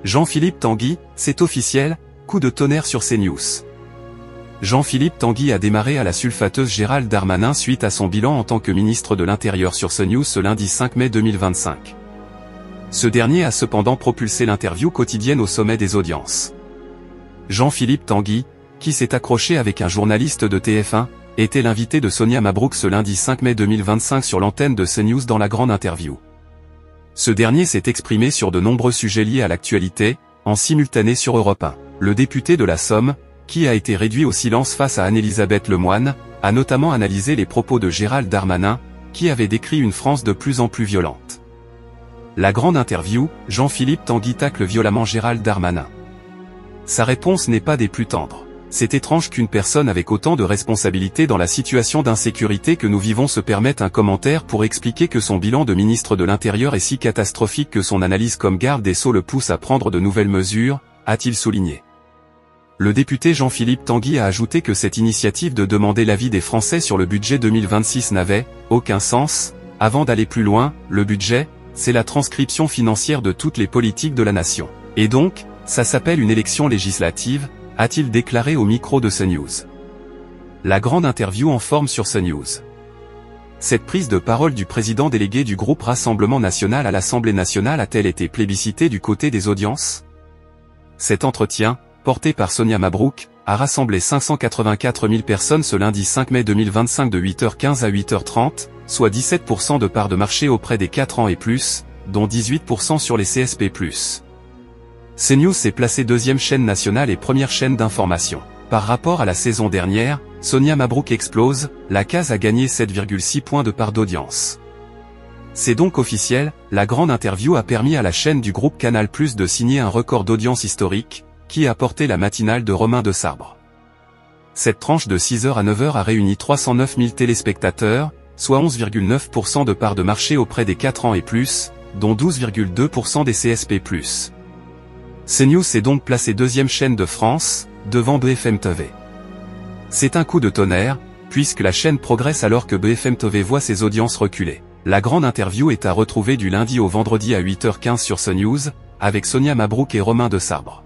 Jean-Philippe Tanguy, c'est officiel, coup de tonnerre sur CNews. Jean-Philippe Tanguy a démarré à la sulfateuse Gérald Darmanin suite à son bilan en tant que ministre de l'Intérieur sur CNews ce lundi 5 mai 2025. Ce dernier a cependant propulsé l'interview quotidienne au sommet des audiences. Jean-Philippe Tanguy, qui s'est accroché avec un journaliste de TF1, était l'invité de Sonia Mabrouk ce lundi 5 mai 2025 sur l'antenne de CNews dans la grande interview. Ce dernier s'est exprimé sur de nombreux sujets liés à l'actualité, en simultané sur Europe 1. Le député de la Somme, qui a été réduit au silence face à Anne-Elisabeth Lemoine, a notamment analysé les propos de Gérald Darmanin, qui avait décrit une France de plus en plus violente. La grande interview, Jean-Philippe Tanguy tacle violemment Gérald Darmanin. Sa réponse n'est pas des plus tendres. C'est étrange qu'une personne avec autant de responsabilités dans la situation d'insécurité que nous vivons se permette un commentaire pour expliquer que son bilan de ministre de l'Intérieur est si catastrophique que son analyse comme garde des Sceaux le pousse à prendre de nouvelles mesures, a-t-il souligné. Le député Jean-Philippe Tanguy a ajouté que cette initiative de demander l'avis des Français sur le budget 2026 n'avait aucun sens. Avant d'aller plus loin, le budget, c'est la transcription financière de toutes les politiques de la nation. Et donc, ça s'appelle une élection législative, a-t-il déclaré au micro de CNews. La grande interview en forme sur CNews. Cette prise de parole du président délégué du groupe Rassemblement National à l'Assemblée nationale a-t-elle été plébiscitée du côté des audiences? Cet entretien, porté par Sonia Mabrouk, a rassemblé 584 000 personnes ce lundi 5 mai 2025 de 8h15 à 8h30, soit 17% de part de marché auprès des 4 ans et plus, dont 18% sur les CSP+. CNews s'est placée deuxième chaîne nationale et première chaîne d'information. Par rapport à la saison dernière, Sonia Mabrouk explose, la case a gagné 7,6 points de part d'audience. C'est donc officiel, la grande interview a permis à la chaîne du groupe Canal+ de signer un record d'audience historique, qui a porté la matinale de Romain de Sabre. Cette tranche de 6h à 9h a réuni 309 000 téléspectateurs, soit 11,9% de part de marché auprès des 4 ans et plus, dont 12,2% des CSP+. CNews s'est donc placée deuxième chaîne de France, devant BFM TV. C'est un coup de tonnerre, puisque la chaîne progresse alors que BFM TV voit ses audiences reculer. La grande interview est à retrouver du lundi au vendredi à 8h15 sur CNews, avec Sonia Mabrouk et Romain de Sabre.